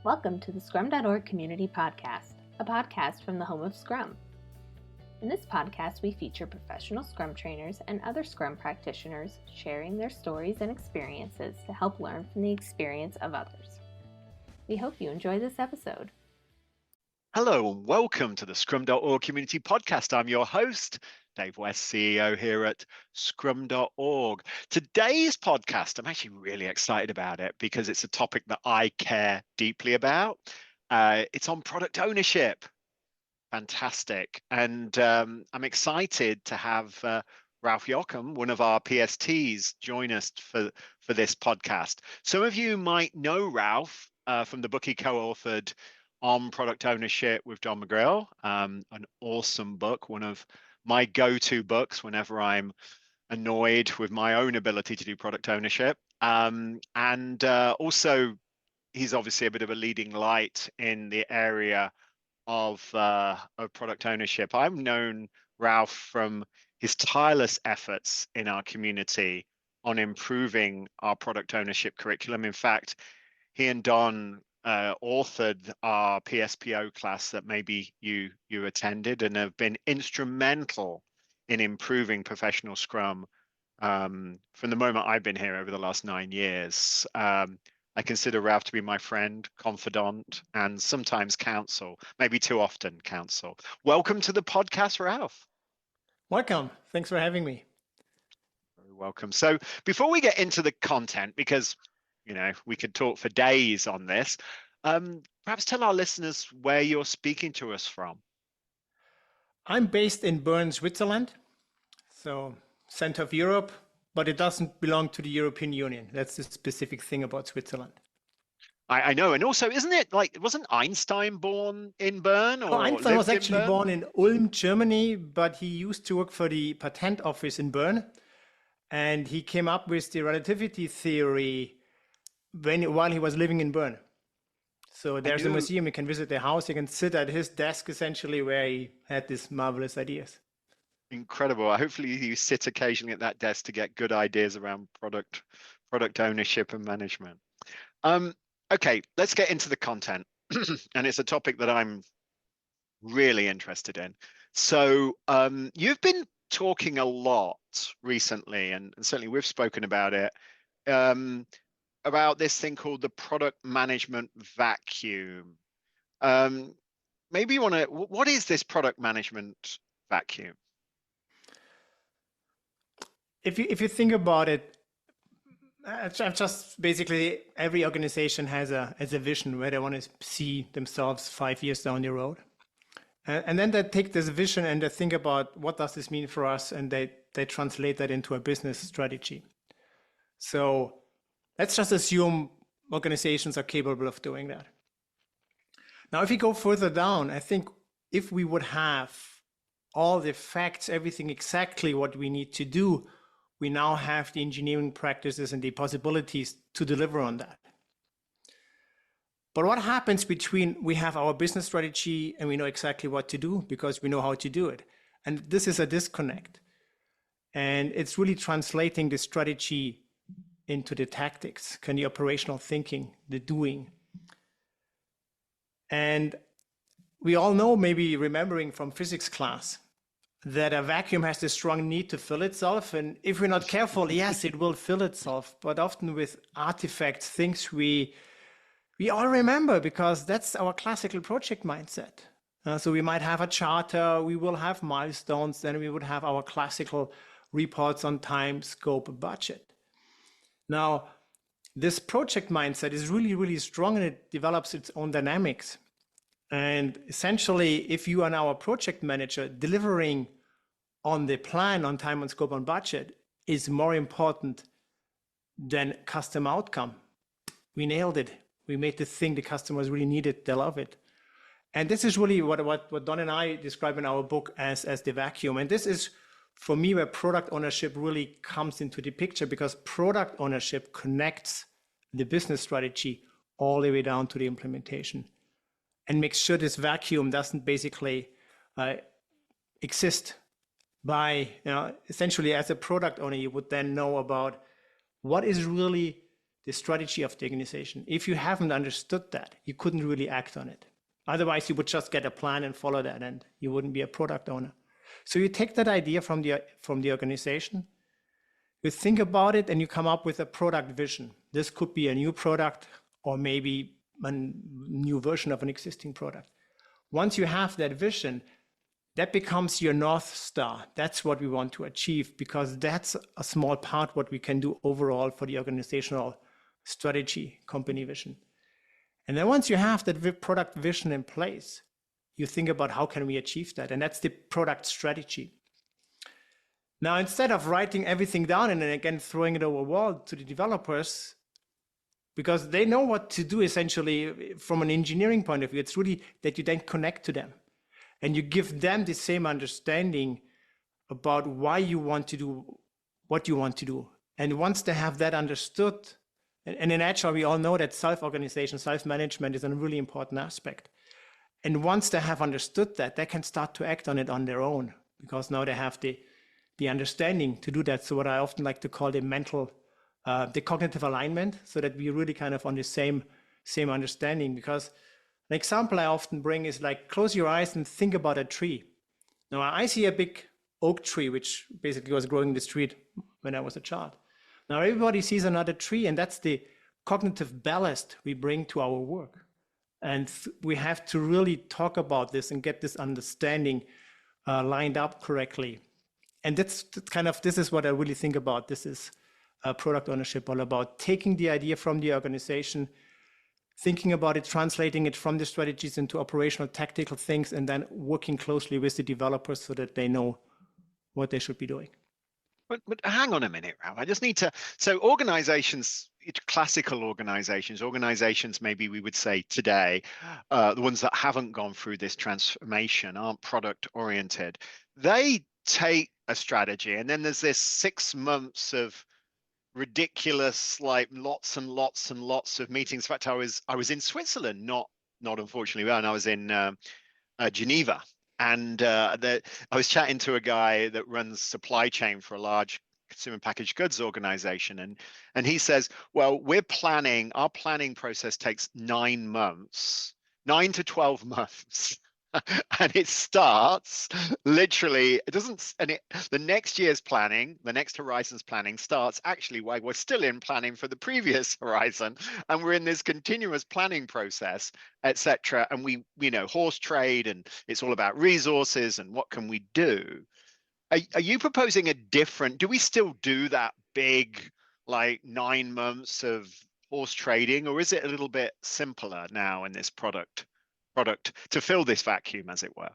Welcome to the Scrum.org Community Podcast, a podcast from the home of Scrum. In this podcast, we feature professional Scrum trainers and other Scrum practitioners sharing their stories and experiences to help learn from the experience of others. We hope you enjoy this episode. Hello and welcome to the Scrum.org Community Podcast. I'm your host, Dave West, CEO here at Scrum.org. Today's podcast, I'm actually really excited about it because it's a topic that I care deeply about. It's on product ownership. Fantastic. And I'm excited to have Ralph Jocham, one of our PSTs, join us for this podcast. Some of you might know Ralph from the book he co-authored on product ownership with John McGrail, an awesome book, one of my go-to books whenever I'm annoyed with my own ability to do product ownership. Also, he's obviously a bit of a leading light in the area of product ownership. I've known Ralph from his tireless efforts in our community on improving our product ownership curriculum. In fact, he and Don authored our PSPO class that maybe you attended and have been instrumental in improving professional Scrum from the moment I've been here over the last 9 years. I consider Ralph to be my friend, confidant, and sometimes counsel, maybe too often counsel. Welcome to the podcast, Ralph. Welcome. Thanks for having me. Very welcome. So before we get into the content, because we could talk for days on this, perhaps tell our listeners where you're speaking to us from. I'm based in Bern, Switzerland, so center of Europe, but it doesn't belong to the European Union. That's the specific thing about Switzerland. I know. And also, isn't it wasn't Einstein born in Bern? Or Einstein was actually born in Ulm, Germany, but he used to work for the patent office in Bern. And he came up with the relativity theory while he was living in Bern. So there's a museum, you can visit the house, you can sit at his desk essentially where he had these marvelous ideas. Incredible. Hopefully you sit occasionally at that desk to get good ideas around product ownership and management. Okay, let's get into the content. And it's a topic that I'm really interested in. So you've been talking a lot recently, and certainly we've spoken about it, about this thing called the product management vacuum. Maybe you want to, what is this product management vacuum? If you think about it, just basically every organization has a vision where they want to see themselves 5 years down the road. And then they take this vision and they think about what does this mean for us, and they translate that into a business strategy. So let's just assume organizations are capable of doing that. Now, if we go further down, I think if we would have all the facts, everything exactly what we need to do, we now have the engineering practices and the possibilities to deliver on that. But what happens between we have our business strategy and we know exactly what to do because we know how to do it? And this is a disconnect. And it's really translating the strategy into the tactics, the operational thinking, the doing. And we all know, maybe remembering from physics class, that a vacuum has this strong need to fill itself. And if we're not careful, yes, it will fill itself. But often with artifacts, things we all remember because that's our classical project mindset. So we might have a charter, we will have milestones, then we would have our classical reports on time, scope, budget. Now, this project mindset is really, really strong and it develops its own dynamics. And essentially, if you are now a project manager, delivering on the plan, on time, on scope, on budget is more important than custom outcome. We nailed it. We made the thing the customers really needed. They love it. And this is really what Don and I describe in our book as the vacuum. And this is, for me, where product ownership really comes into the picture, because product ownership connects the business strategy all the way down to the implementation and makes sure this vacuum doesn't basically exist. By, essentially as a product owner, you would then know about what is really the strategy of the organization. If you haven't understood that, you couldn't really act on it. Otherwise, you would just get a plan and follow that, and you wouldn't be a product owner. So you take that idea from the organization, you think about it, and you come up with a product vision. This could be a new product or maybe a new version of an existing product. Once you have that vision, that becomes your North Star. That's what we want to achieve, because that's a small part what we can do overall for the organizational strategy, company vision. And then once you have that product vision in place, you think about how can we achieve that? And that's the product strategy. Now, instead of writing everything down and then again throwing it over a wall to the developers, because they know what to do essentially from an engineering point of view, it's really that you then connect to them and you give them the same understanding about why you want to do what you want to do. And once they have that understood, and in Agile, we all know that self-organization, self-management is a really important aspect. And once they have understood that, they can start to act on it on their own, because now they have the understanding to do that. So what I often like to call the cognitive alignment, so that we really kind of on the same understanding. Because an example I often bring is like, close your eyes and think about a tree. Now I see a big oak tree, which basically was growing in the street when I was a child. Now everybody sees another tree, and that's the cognitive ballast we bring to our work. And we have to really talk about this and get this understanding lined up correctly. And that's kind of, this is what I really think about. This is product ownership, all about taking the idea from the organization, thinking about it, translating it from the strategies into operational tactical things, and then working closely with the developers so that they know what they should be doing. But hang on a minute, Ralph. I just need to. So organizations, classical organizations, maybe we would say today, the ones that haven't gone through this transformation, aren't product oriented. They take a strategy, and then there's this 6 months of ridiculous, like lots and lots and lots of meetings. In fact, I was in Switzerland, not unfortunately, and I was in Geneva. And I was chatting to a guy that runs supply chain for a large consumer packaged goods organization. And he says, well, our planning process takes 9 months, 9 to 12 months. And it starts literally, the next year's planning, the next horizon's planning starts actually while we're still in planning for the previous horizon. And we're in this continuous planning process, etc. And we horse trade, and it's all about resources and what can we do. Are you proposing do we still do that big, like 9 months of horse trading, or is it a little bit simpler now in this product to fill this vacuum, as it were?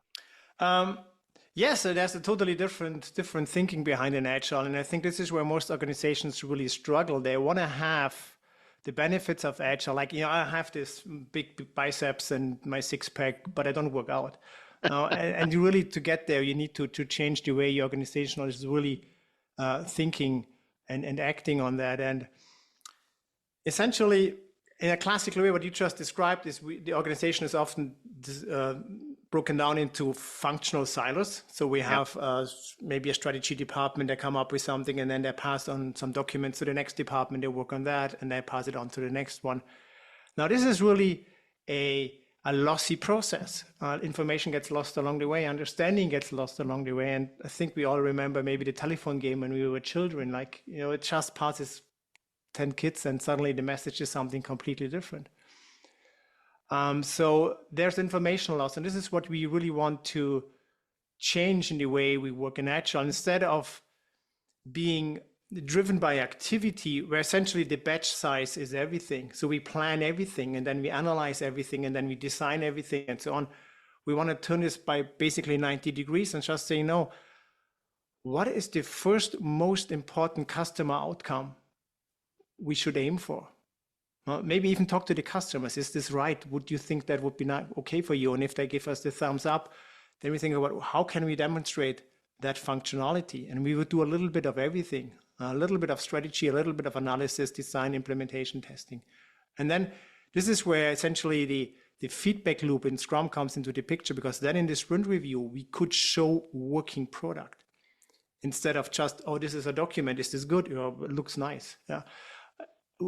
Yes, so there's a totally different thinking behind an Agile. And I think this is where most organizations really struggle. They want to have the benefits of Agile. Like, I have this big biceps and my 6-pack, but I don't work out. And you really, to get there, you need to change the way your organization is really thinking and acting on that. And essentially, in a classical way, what you just described is the organization is often broken down into functional silos. So we have maybe a strategy department that come up with something, and then they pass on some documents to the next department, they work on that, and they pass it on to the next one. Now, this is really a lossy process. Information gets lost along the way, understanding gets lost along the way. And I think we all remember maybe the telephone game when we were children, like, it just passes 10 kids and suddenly the message is something completely different. So there's information loss, and this is what we really want to change in the way we work in Agile. Instead of being driven by activity, where essentially the batch size is everything. So we plan everything, and then we analyze everything, and then we design everything, and so on. We want to turn this by basically 90 degrees and just say, no, what is the first most important customer outcome we should aim for? Maybe even talk to the customers. Is this right? Would you think that would be not okay for you? And if they give us the thumbs up, then we think about how can we demonstrate that functionality? And we would do a little bit of everything, a little bit of strategy, a little bit of analysis, design, implementation, testing. And then this is where essentially the feedback loop in Scrum comes into the picture, because then in the sprint review, we could show working product instead of just, oh, this is a document. Is this good? It looks nice. Yeah.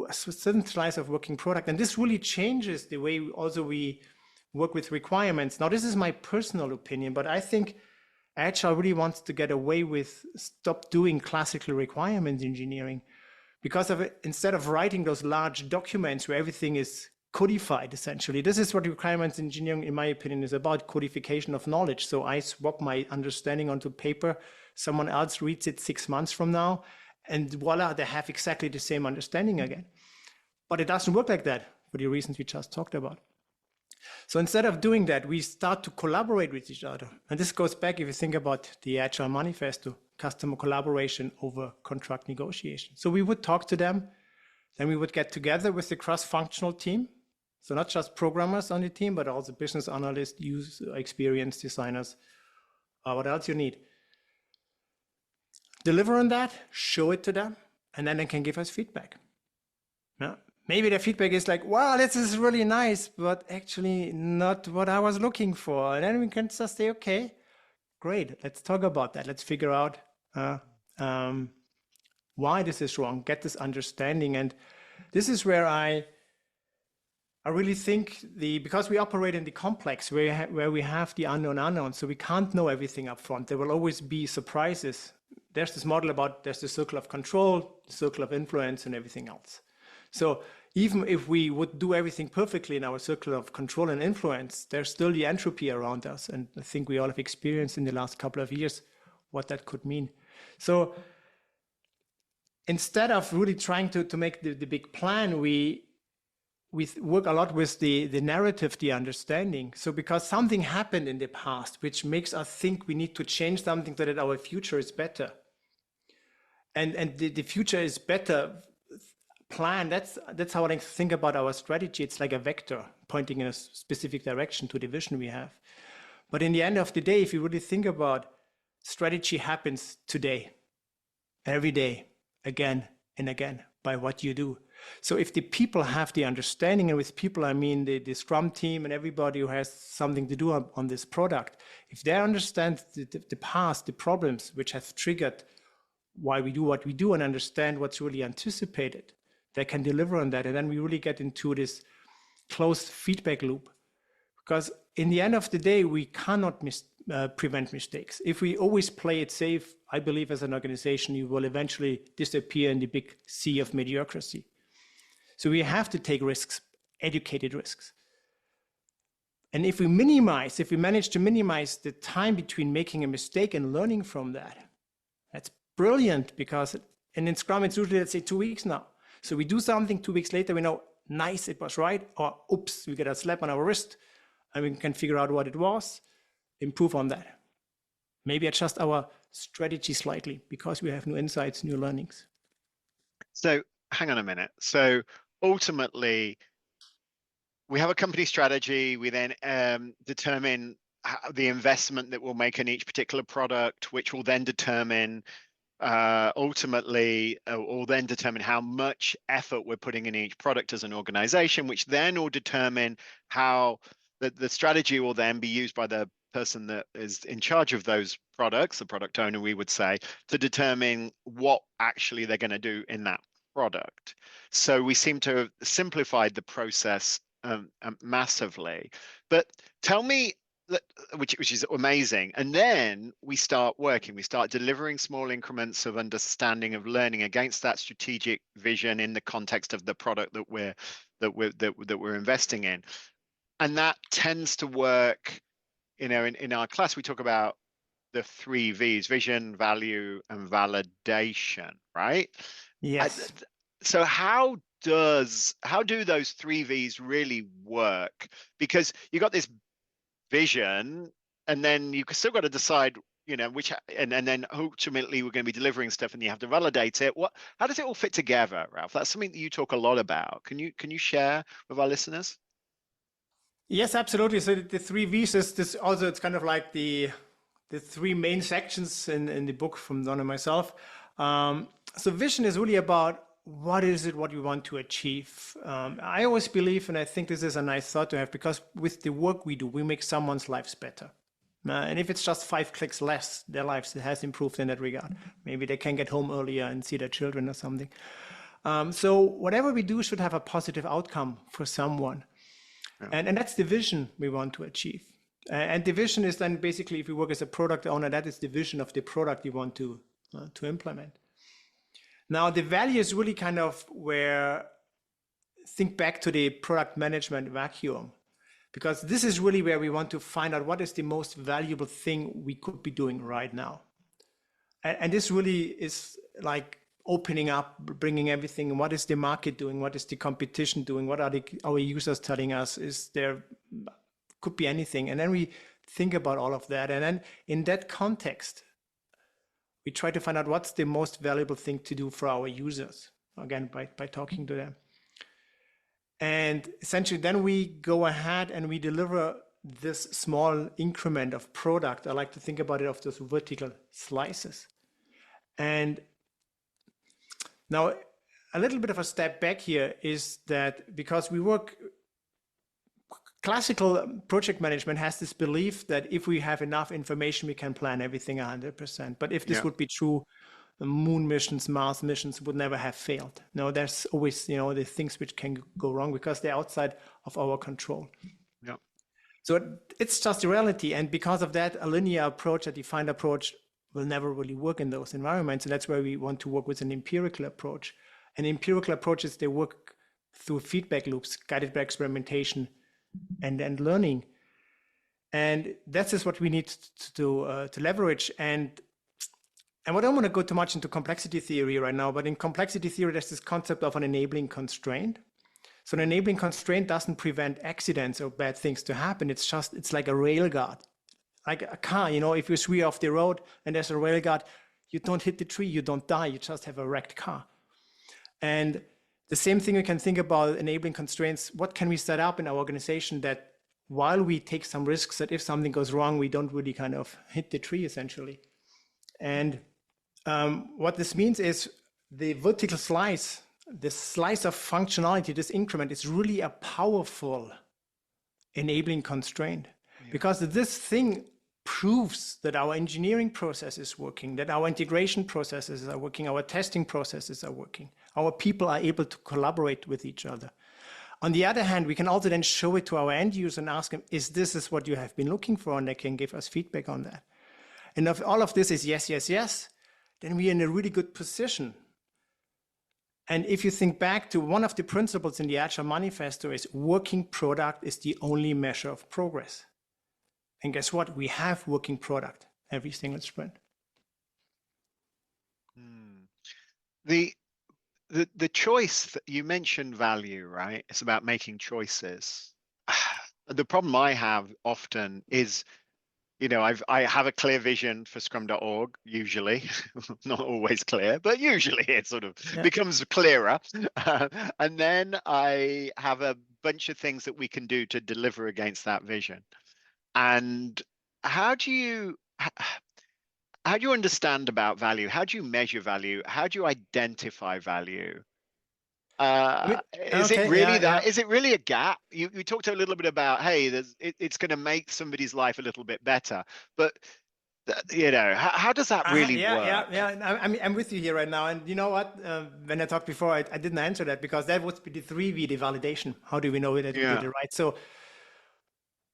a certain slice of working product. And this really changes the way we work with requirements. Now, this is my personal opinion, but I think Agile really wants to get away with stop doing classical requirements engineering, because of it, instead of writing those large documents where everything is codified, essentially. This is what requirements engineering, in my opinion, is about: codification of knowledge. So I swap my understanding onto paper, someone else reads it 6 months from now, and voila, they have exactly the same understanding again. But it doesn't work like that for the reasons we just talked about. So instead of doing that, we start to collaborate with each other. And this goes back, if you think about the Agile Manifesto, customer collaboration over contract negotiation. So we would talk to them, then we would get together with the cross-functional team. So not just programmers on the team, but also business analysts, user experience designers, what else you need. Deliver on that, show it to them, and then they can give us feedback. Yeah. Maybe the feedback is like, wow, this is really nice, but actually not what I was looking for. And then we can just say, okay, great, let's talk about that. Let's figure out why this is wrong, get this understanding. And this is where I really think because we operate in the complex where we have the unknown, so we can't know everything up front. There will always be surprises. There's this model about there's the circle of control, the circle of influence, and everything else. So even if we would do everything perfectly in our circle of control and influence, there's still the entropy around us. And I think we all have experienced in the last couple of years what that could mean. So instead of really trying to make the big plan, we work a lot with the narrative, the understanding. So because something happened in the past, which makes us think we need to change something so that our future is better. And the future is better plan, that's how I think about our strategy. It's like a vector pointing in a specific direction to the vision we have. But in the end of the day, if you really think about strategy, happens today, every day, again and again, by what you do. So if the people have the understanding, and with people I mean the Scrum team and everybody who has something to do on this product, if they understand the past, the problems which have triggered why we do what we do, and understand what's really anticipated, they can deliver on that. And then we really get into this closed feedback loop. Because in the end of the day, we cannot prevent mistakes. If we always play it safe, I believe as an organization, you will eventually disappear in the big sea of mediocrity. So we have to take risks, educated risks. And if we manage to minimize the time between making a mistake and learning from that, that's brilliant, because in Scrum, it's usually, let's say, 2 weeks now. So we do something, 2 weeks later, we know, nice, it was right, or oops, we get a slap on our wrist, and we can figure out what it was, improve on that. Maybe adjust our strategy slightly because we have new insights, new learnings. So hang on a minute. So ultimately, we have a company strategy. We then determine the investment that we'll make in each particular product, which will then determine ultimately will then determine how much effort we're putting in each product as an organization, which then will determine how the strategy will then be used by the person that is in charge of those products, the product owner, we would say, to determine what actually they're going to do in that product. So we seem to have simplified the process massively. But tell me, which is amazing. And then we start working, we start delivering small increments of understanding, of learning against that strategic vision in the context of the product that we're investing in. And that tends to work, you know, in our class, we talk about the 3 V's: vision, value, and validation, right? Yes. So how do those 3 V's really work? Because you got this vision, and then you still got to decide, you know, which, and then ultimately we're going to be delivering stuff, and you have to validate it. How does it all fit together, Ralph? That's something that you talk a lot about. Can you share with our listeners? Yes, absolutely. So the 3 V's is this also, it's kind of like the 3 main sections in the book from Don and myself. So vision is really about what we want to achieve. I always believe, and I think this is a nice thought to have, because with the work we do, we make someone's lives better. And if it's just 5 clicks less, their lives has improved in that regard. Maybe they can get home earlier and see their children or something. So whatever we do should have a positive outcome for someone. Yeah. And that's the vision we want to achieve. And the vision is then basically, if you work as a product owner, that is the vision of the product you want to implement. Now, the value is really kind of where, think back to the product management vacuum, because this is really where we want to find out what is the most valuable thing we could be doing right now. And this really is like opening up, bringing everything. What is the market doing? What is the competition doing? What are our users telling us? Is there, could be anything. And then we think about all of that. And then in that context, we try to find out what's the most valuable thing to do for our users, again, by talking to them. And essentially, then we go ahead and we deliver this small increment of product. I like to think about it of those vertical slices. And now, a little bit of a step back here is that because we work, classical project management has this belief that if we have enough information, we can plan everything 100%. But if this would be true, moon missions, Mars missions would never have failed. No, there's always, the things which can go wrong because they're outside of our control. Yeah. So it's just a reality. And because of that, a linear approach, a defined approach will never really work in those environments. And that's where we want to work with an empirical approach. And empirical approaches, they work through feedback loops, guided by experimentation and learning. And that is what we need to leverage. And I don't want to go too much into complexity theory right now, but in complexity theory, there's this concept of an enabling constraint. So an enabling constraint doesn't prevent accidents or bad things to happen. It's like a rail guard, like a car. If you swear off the road and there's a rail guard, you don't hit the tree, you don't die, you just have a wrecked car. And the same thing we can think about enabling constraints. What can we set up in our organization that while we take some risks, that if something goes wrong, we don't really kind of hit the tree essentially. And what this means is the vertical slice, this slice of functionality, this increment is really a powerful enabling constraint because this thing proves that our engineering process is working, that our integration processes are working, our testing processes are working, our people are able to collaborate with each other. On the other hand, we can also then show it to our end user and ask them, is this what you have been looking for? And they can give us feedback on that. And if all of this is yes, yes, yes, then we're in a really good position. And if you think back to one of the principles in the Agile Manifesto is working product is the only measure of progress. And guess what? We have working product every single sprint. The choice that you mentioned value, right? It's about making choices. The problem I have often is, I have a clear vision for Scrum.org, usually, not always clear, but usually it sort of becomes clearer. And then I have a bunch of things that we can do to deliver against that vision. And how do you understand about value? How do you measure value? How do you identify value? Is it really Is it really a gap? You talked a little bit about, hey, it's going to make somebody's life a little bit better, but how does that really work? I'm with you here right now, and you know what? When I talked before, I didn't answer that because that would be the 3V, the validation. How do we know that we did it right? So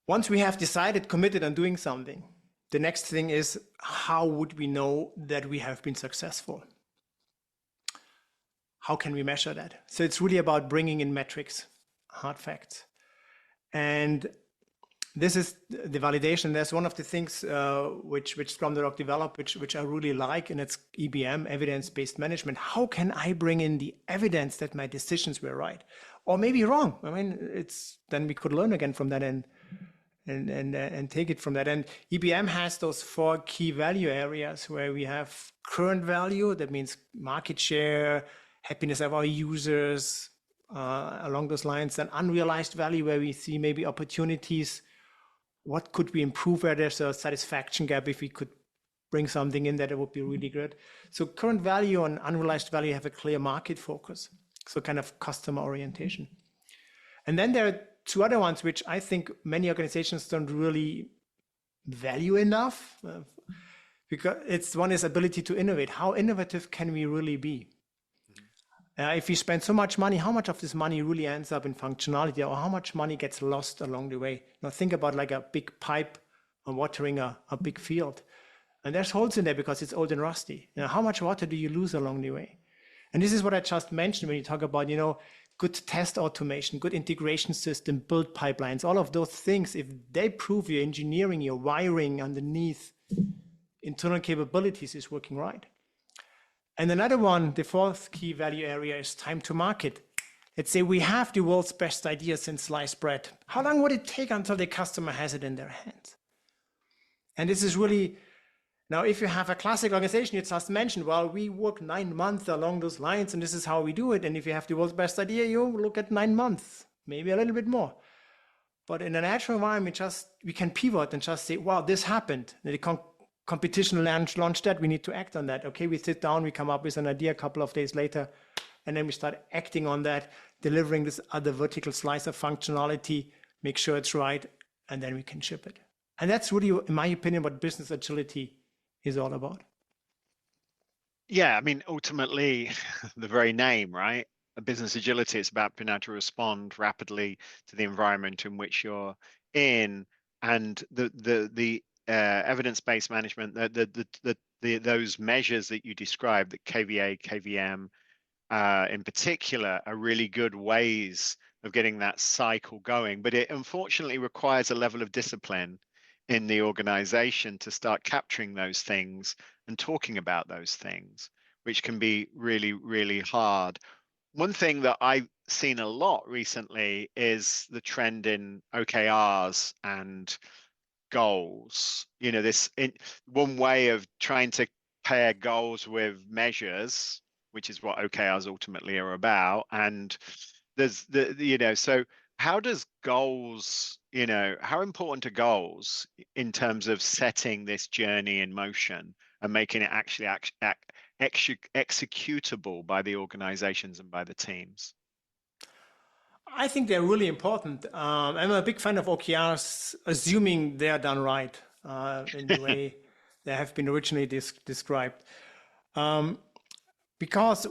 once we have decided, committed on doing something, the next thing is how would we know that we have been successful? How can we measure that? So it's really about bringing in metrics, hard facts. And this is the validation. There's one of the things which Scrum.org developed, which I really like, and it's EBM, evidence-based management. How can I bring in the evidence that my decisions were right? Or maybe wrong? I mean, then we could learn again from that and take it from that. And EBM has those 4 key value areas where we have current value, that means market share, happiness of our users, along those lines, then unrealized value where we see maybe opportunities. What could we improve where there's a satisfaction gap? If we could bring something in that, it would be really good. So current value and unrealized value have a clear market focus. So kind of customer orientation. And then there are 2 other ones, which I think many organizations don't really value enough. Because one is ability to innovate. How innovative can we really be? If you spend so much money, how much of this money really ends up in functionality, or how much money gets lost along the way? Now think about like a big pipe watering a big field. And there's holes in there because it's old and rusty. How much water do you lose along the way? And this is what I just mentioned when you talk about, good test automation, good integration system, build pipelines, all of those things. If they prove your engineering, your wiring underneath internal capabilities is working right. And another one, the fourth key value area, is time to market. Let's say we have the world's best idea since sliced bread. How long would it take until the customer has it in their hands? And this is really, now if you have a classic organization, you just mentioned, well, we work 9 months along those lines, and this is how we do it. And if you have the world's best idea, you look at 9 months, maybe a little bit more. But in an agile environment, we can pivot and just say, wow, this happened. The competition launched that, we need to act on that. Okay, we sit down, we come up with an idea a couple of days later, and then we start acting on that, delivering this other vertical slice of functionality, make sure it's right, and then we can ship it. And that's really, in my opinion, what business agility is all about. Yeah, I mean, ultimately, the very name, right? A business agility, it's about being able to respond rapidly to the environment in which you're in, and the evidence-based management, those measures that you described, the KVA, KVM, in particular, are really good ways of getting that cycle going. But it unfortunately requires a level of discipline in the organization to start capturing those things and talking about those things, which can be really, really hard. One thing that I've seen a lot recently is the trend in OKRs and goals. One way of trying to pair goals with measures, which is what OKRs ultimately are about. And there's so how does goals, how important are goals in terms of setting this journey in motion and making it actually executable by the organizations and by the teams? I think they're really important. I'm a big fan of OKRs, assuming they are done right in the way they have been originally described. Because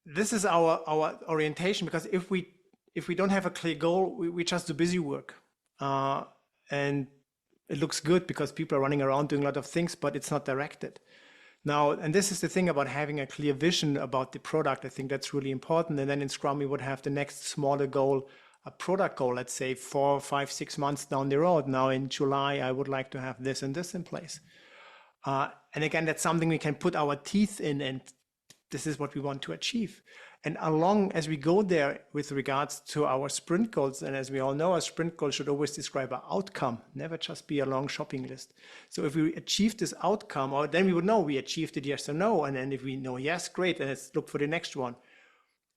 this is our orientation, because if we don't have a clear goal, we just do busy work. And it looks good because people are running around doing a lot of things, but it's not directed. Now, and this is the thing about having a clear vision about the product. I think that's really important. And then in Scrum, we would have the next smaller goal, a product goal, let's say 4, 5, 6 months down the road. Now in July, I would like to have this and this in place. And again, that's something we can put our teeth in, and this is what we want to achieve. And along as we go there with regards to our sprint goals, and as we all know, a sprint goal should always describe an outcome, never just be a long shopping list. So if we achieve this outcome, or then we would know we achieved it, yes or no. And then if we know yes, great, then let's look for the next one.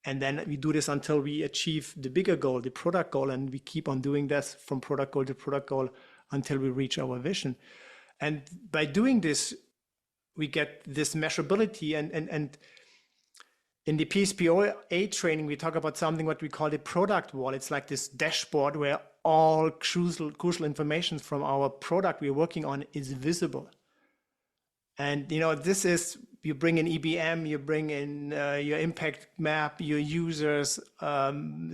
And then we do this until we achieve the bigger goal, the product goal, and we keep on doing this from product goal to product goal until we reach our vision. And by doing this, we get this measurability, and in the PSPOA training, we talk about something what we call the product wall. It's like this dashboard where all crucial information from our product we're working on is visible. And this is, you bring in EBM, you bring in your impact map, your users,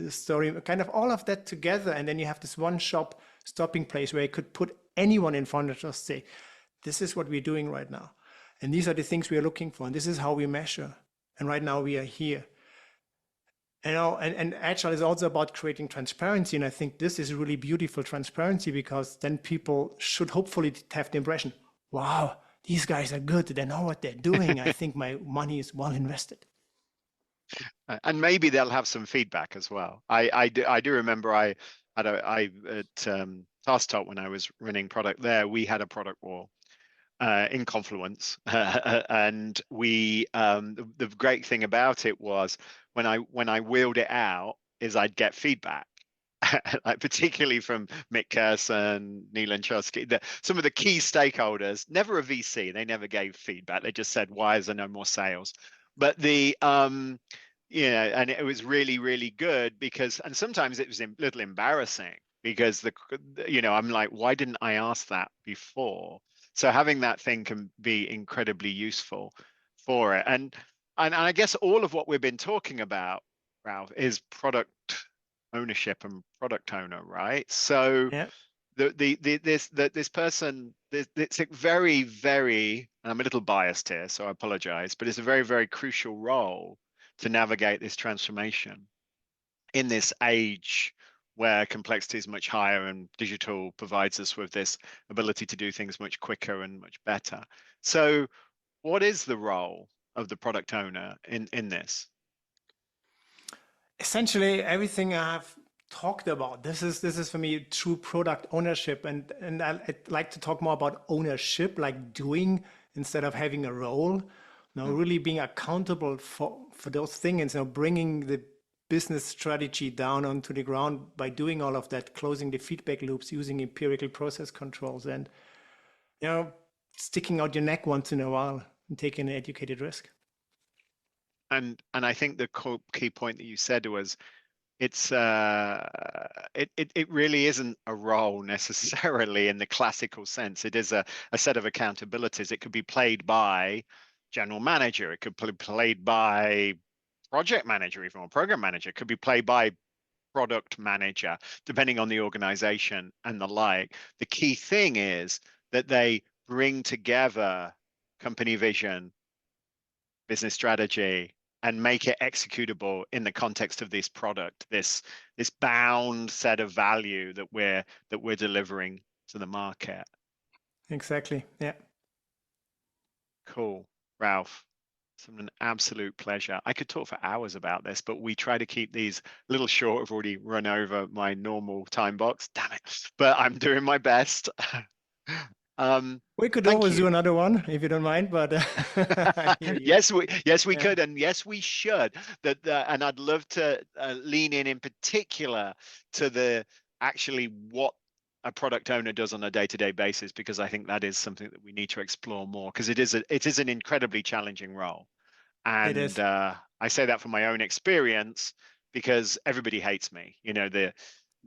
story, kind of all of that together. And then you have this one stopping place where you could put anyone in front of just say, this is what we're doing right now. And these are the things we are looking for. And this is how we measure. And right now we are here. And Agile is also about creating transparency. And I think this is really beautiful transparency, because then people should hopefully have the impression, wow, these guys are good. They know what they're doing. I think my money is well invested. And maybe they'll have some feedback as well. I do remember I at Task Talk, when I was running product there, we had a product wall in Confluence, and we the great thing about it was when I wheeled it out is I'd get feedback, like particularly from Mick Kerson, Neelan Chusky, some of the key stakeholders. Never a VC, they never gave feedback. They just said, why is there no more sales? But and it was really, really good, because, and sometimes it was a little embarrassing, because I'm like, why didn't I ask that before? So having that thing can be incredibly useful for it. And and I guess all of what we've been talking about, Ralph, is product ownership and product owner, right? So Yeah, this person, it's a very, very, and I'm a little biased here, so I apologize, but it's a very, very crucial role to navigate this transformation in this age where complexity is much higher and digital provides us with this ability to do things much quicker and much better. So what is the role of the product owner in this? essentially everything I've talked about. This is for me true product ownership, and I'd like to talk more about ownership, like doing instead of having a role. Really being accountable for those things, and bringing the business strategy down onto the ground by doing all of that, closing the feedback loops, using empirical process controls, and sticking out your neck once in a while and taking an educated risk. And I think the key point that you said was it really isn't a role necessarily in the classical sense. It is a set of accountabilities. It could be played by general manager. It could be played by project manager, even, or program manager. It could be played by product manager, depending on the organization and the like. The key thing is that they bring together company vision, business strategy, and make it executable in the context of this product, this bound set of value that we're delivering to the market. Exactly. Yeah. Cool, Ralph. It's been an absolute pleasure. I could talk for hours about this, but we try to keep these a little short. I've already run over my normal time box. Damn it! But I'm doing my best. We could Thank always you. do another one if you don't mind, but I hear you. Yes, we Yeah. could, and yes, we should. And I'd love to lean in particular to the actually what a product owner does on a day-to-day basis, because I think that is something that we need to explore more, because it is an incredibly challenging role. It And is. I say that from my own experience, because everybody hates me.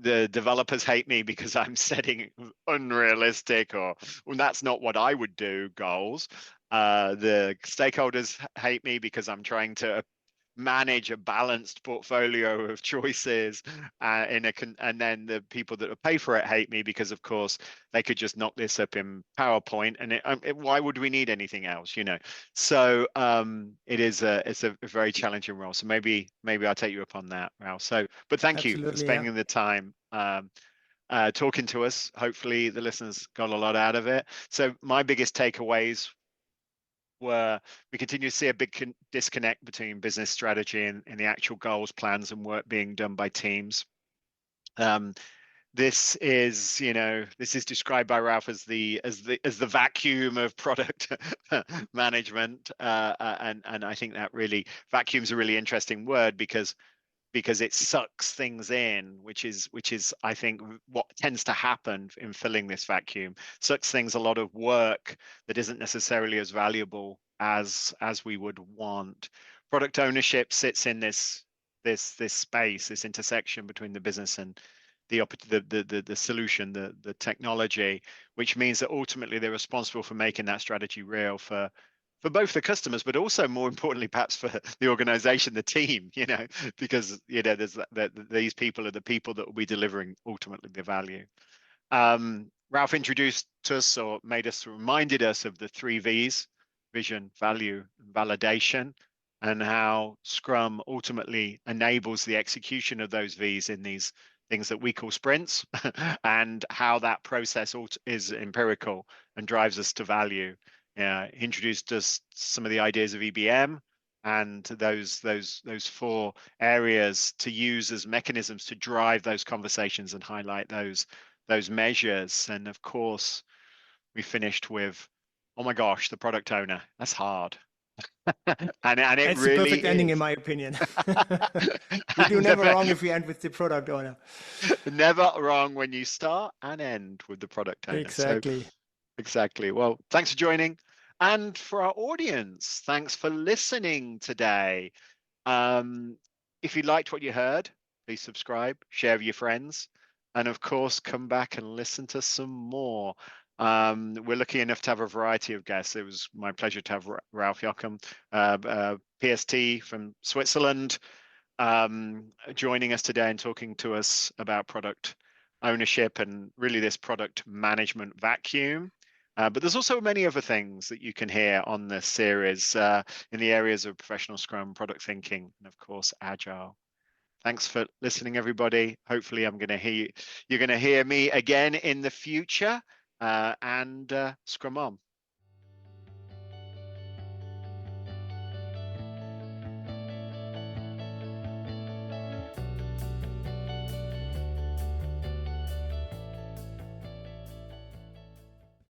The developers hate me because I'm setting unrealistic, or well, that's not what I would do, goals. The stakeholders hate me because I'm trying to manage a balanced portfolio of choices, and then the people that pay for it hate me because, of course, they could just knock this up in PowerPoint, and why would we need anything else, So it's a very challenging role. So maybe I'll take you up on that, Ralph. But thank you for Absolutely. Yeah. spending the time talking to us. Hopefully the listeners got a lot out of it. So my biggest takeaways where we continue to see a big disconnect between business strategy and the actual goals, plans, and work being done by teams. This is described by Ralph as the vacuum of product management, and I think that really vacuum's a really interesting word, because it sucks things in, which is I think what tends to happen in filling this vacuum. Sucks things a lot of work that isn't necessarily as valuable as we would want. Product ownership sits in this space, this intersection between the business and the solution, the technology, which means that ultimately they're responsible for making that strategy real for both the customers, but also more importantly, perhaps for the organization, the team, because there's these people are the people that will be delivering ultimately the value. Ralph introduced us, or reminded us of the 3 V's: vision, value, and validation, and how Scrum ultimately enables the execution of those V's in these things that we call sprints, and how that process is empirical and drives us to value. Introduced us some of the ideas of EBM and those 4 areas to use as mechanisms to drive those conversations and highlight those measures. And of course, we finished with, oh my gosh, the product owner. That's hard. and it It's the really perfect ending, in is. my opinion. We do never wrong if we end with the product owner. Never wrong when you start and end with the product owner. Exactly. So exactly. Well, thanks for joining. And for our audience, thanks for listening today. If you liked what you heard, please subscribe, share with your friends, and of course, come back and listen to some more. We're lucky enough to have a variety of guests. It was my pleasure to have Ralph Jocham, PST from Switzerland, joining us today and talking to us about product ownership and really this product management vacuum. But there's also many other things that you can hear on this series in the areas of professional Scrum, product thinking, and of course, agile. Thanks for listening, everybody. Hopefully, you're going to hear me again in the future. And Scrum on.